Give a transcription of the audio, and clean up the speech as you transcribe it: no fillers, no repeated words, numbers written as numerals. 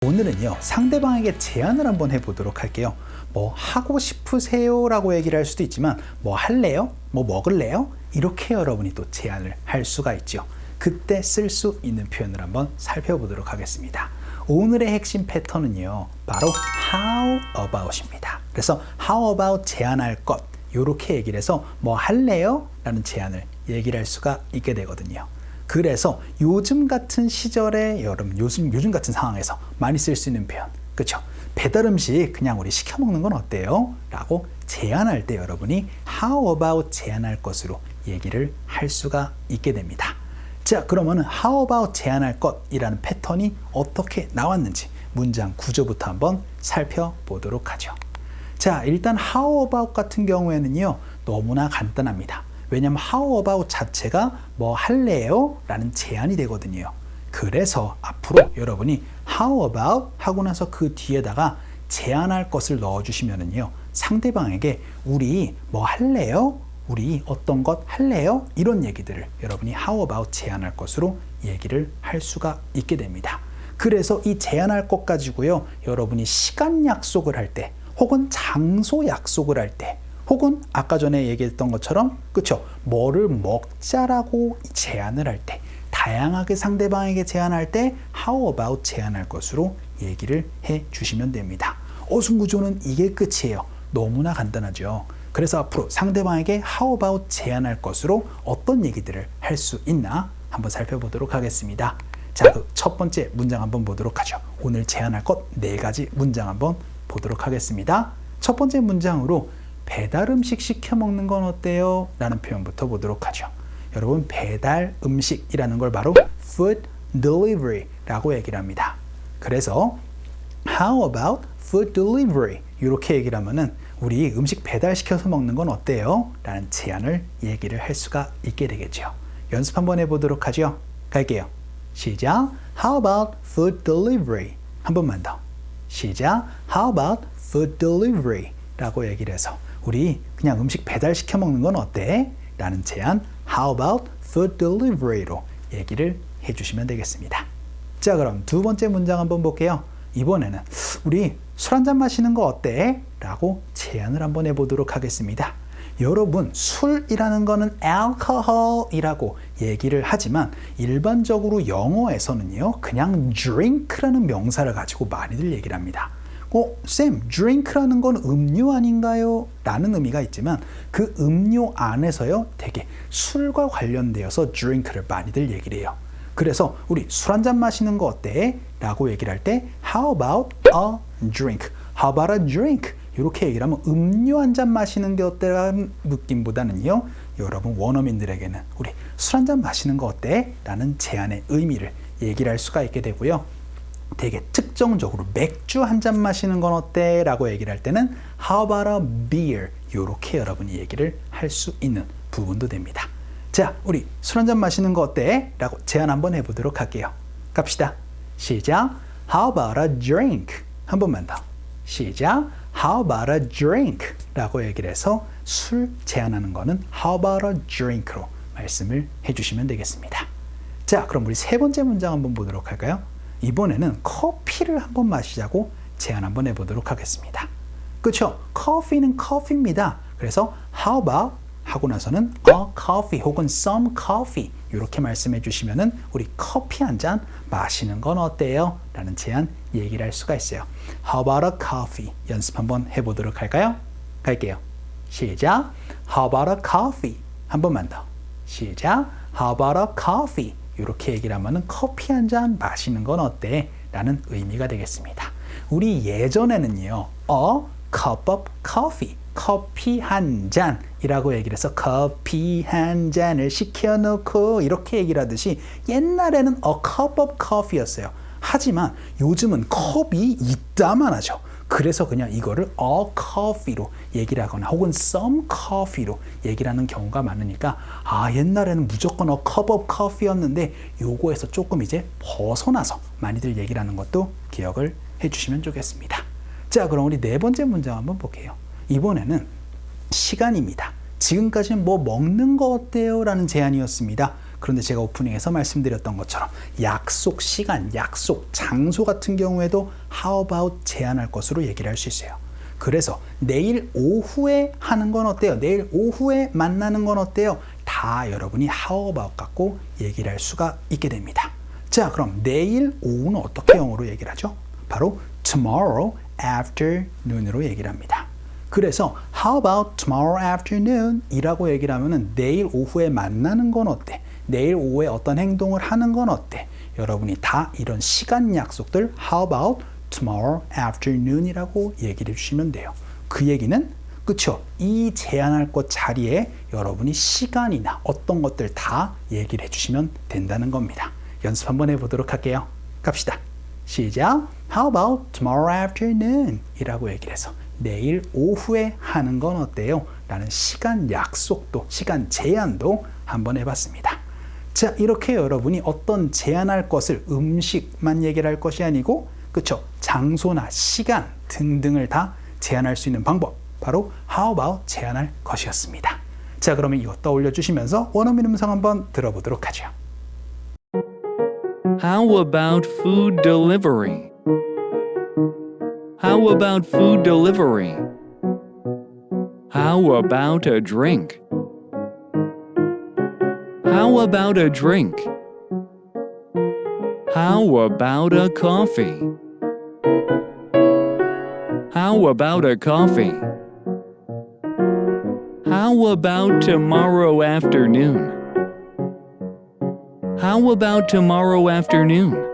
오늘은요, 상대방에게 제안을 한번 해보도록 할게요. 뭐 하고 싶으세요? 라고 얘기를 할 수도 있지만 뭐 할래요? 뭐 먹을래요? 이렇게 여러분이 또 제안을 할 수가 있죠. 그때 쓸 수 있는 표현을 한번 살펴보도록 하겠습니다. 오늘의 핵심 패턴은요, 바로 how about입니다. 그래서 how about 제안할 것, 이렇게 얘기를 해서 뭐 할래요? 라는 제안을 얘기를 할 수가 있게 되거든요. 그래서 요즘 같은 시절에 여러분 요즘 같은 상황에서 많이 쓸 수 있는 표현, 그렇죠? 배달 음식 그냥 우리 시켜 먹는 건 어때요? 라고 제안할 때 여러분이 how about 제안할 것으로 얘기를 할 수가 있게 됩니다. 자, 그러면은 how about 제안할 것이라는 패턴이 어떻게 나왔는지 문장 구조부터 한번 살펴보도록 하죠. 자, 일단 how about 같은 경우에는요, 너무나 간단합니다. 왜냐하면 how about 자체가 뭐 할래요? 라는 제안이 되거든요. 그래서 앞으로 여러분이 how about 하고 나서 그 뒤에다가 제안할 것을 넣어주시면은요, 상대방에게 우리 뭐 할래요? 우리 어떤 것 할래요? 이런 얘기들을 여러분이 how about 제안할 것으로 얘기를 할 수가 있게 됩니다. 그래서 이 제안할 것 가지고요, 여러분이 시간 약속을 할 때 혹은 장소 약속을 할 때 혹은 아까 전에 얘기했던 것처럼, 그쵸? 뭐를 먹자라고 제안을 할 때, 다양하게 상대방에게 제안할 때 how about 제안할 것으로 얘기를 해 주시면 됩니다. 어순구조는 이게 끝이에요. 너무나 간단하죠. 그래서 앞으로 상대방에게 how about 제안할 것으로 어떤 얘기들을 할 수 있나 한번 살펴보도록 하겠습니다. 자, 그 첫 번째 문장 한번 보도록 하죠. 오늘 제안할 것 4가지 문장 한번 보도록 하겠습니다. 첫 번째 문장으로 배달 음식 시켜 먹는 건 어때요? 라는 표현부터 보도록 하죠. 여러분, 배달 음식이라는 걸 바로 food delivery 라고 얘기를 합니다. 그래서 how about food delivery? 이렇게 얘기를 하면은 우리 음식 배달 시켜서 먹는 건 어때요? 라는 제안을 얘기를 할 수가 있게 되겠죠. 연습 한번 해보도록 하죠. 갈게요. 시작. How about food delivery? 한 번만 더. 시작. How about food delivery? 라고 얘기를 해서 우리 그냥 음식 배달 시켜 먹는 건 어때? 라는 제안 How about food delivery로 얘기를 해주시면 되겠습니다. 자, 그럼 두 번째 문장 한번 볼게요. 이번에는 우리 술 한잔 마시는 거 어때? 라고 제안을 한번 해보도록 하겠습니다. 여러분, 술이라는 거는 alcohol이라고 얘기를 하지만 일반적으로 영어에서는요, 그냥 drink라는 명사를 가지고 많이들 얘기를 합니다. 쌤, drink라는 건 음료 아닌가요? 라는 의미가 있지만 그 음료 안에서요, 되게 술과 관련되어서 drink를 많이들 얘기를 해요. 그래서 우리 술 한잔 마시는 거 어때? 라고 얘기를 할 때 How about a drink? How about a drink? 이렇게 얘기를 하면 음료 한 잔 마시는 게 어때라는 느낌보다는요, 여러분 원어민들에게는 우리 술 한 잔 마시는 거 어때? 라는 제안의 의미를 얘기를 할 수가 있게 되고요. 되게 특정적으로 맥주 한 잔 마시는 건 어때? 라고 얘기를 할 때는 How about a beer? 이렇게 여러분이 얘기를 할 수 있는 부분도 됩니다. 자, 우리 술 한 잔 마시는 거 어때? 라고 제안 한번 해보도록 할게요. 갑시다. 시작. How about a drink? 한 번만 더. 시작. How about a drink? 라고 얘기를 해서 술 제안하는 거는 How about a drink로 말씀을 해주시면 되겠습니다. 자, 그럼 우리 세 번째 문장 한번 보도록 할까요? 이번에는 커피를 한번 마시자고 제안 한번 해보도록 하겠습니다. 그렇죠? 커피는 커피입니다. 그래서 how about 하고 나서는 a coffee 혹은 some coffee 이렇게 말씀해 주시면은 우리 커피 한 잔 마시는 건 어때요? 라는 제안 얘기를 할 수가 있어요. How about a coffee? 연습 한번 해보도록 할까요? 갈게요. 시작. How about a coffee? 한 번만 더. 시작. How about a coffee? 이렇게 얘기를 하면은 커피 한 잔 마시는 건 어때? 라는 의미가 되겠습니다. 우리 예전에는요, a cup of coffee, 커피 한 잔이라고 얘기를 해서 커피 한 잔을 시켜놓고 이렇게 얘기를 하듯이 옛날에는 a cup of coffee였어요. 하지만 요즘은 컵이 있다만 하죠. 그래서 그냥 이거를 a coffee로 얘기를 하거나 혹은 some coffee로 얘기를 하는 경우가 많으니까 옛날에는 무조건 a cup of coffee였는데 요거에서 조금 이제 벗어나서 많이들 얘기를 하는 것도 기억을 해주시면 좋겠습니다. 자, 그럼 우리 네 번째 문장 한번 볼게요. 이번에는 시간입니다. 지금까지는 뭐 먹는 거 어때요? 라는 제안이었습니다. 그런데 제가 오프닝에서 말씀드렸던 것처럼 약속 시간, 약속 장소 같은 경우에도 how about 제한할 것으로 얘기를 할 수 있어요. 그래서 내일 오후에 하는 건 어때요? 내일 오후에 만나는 건 어때요? 다 여러분이 how about 갖고 얘기를 할 수가 있게 됩니다. 자, 그럼 내일 오후는 어떻게 영어로 얘기를 하죠? 바로 tomorrow afternoon으로 얘기를 합니다. 그래서 how about tomorrow afternoon 이라고 얘기를 하면은 내일 오후에 만나는 건 어때? 내일 오후에 어떤 행동을 하는 건 어때? 여러분이 다 이런 시간 약속들 how about tomorrow afternoon 이라고 얘기를 해주시면 돼요. 그 얘기는 그쵸? 이 제안할 것 자리에 여러분이 시간이나 어떤 것들 다 얘기를 해주시면 된다는 겁니다. 연습 한번 해보도록 할게요. 갑시다. 시작. How about tomorrow afternoon 이라고 얘기를 해서 내일 오후에 하는 건 어때요? 라는 시간 약속도, 시간 제한도 한번 해봤습니다. 자, 이렇게 여러분이 어떤 제한할 것을 음식만 얘기를 할 것이 아니고 그쵸? 장소나 시간 등등을 다 제한할 수 있는 방법 바로 how about 제한할 것이었습니다. 자, 그러면 이거 떠올려 주시면서 원어민 음성 한번 들어보도록 하죠. How about food delivery? How about food delivery? How about a drink? How about a drink? How about a coffee? How about a coffee? How about tomorrow afternoon? How about tomorrow afternoon?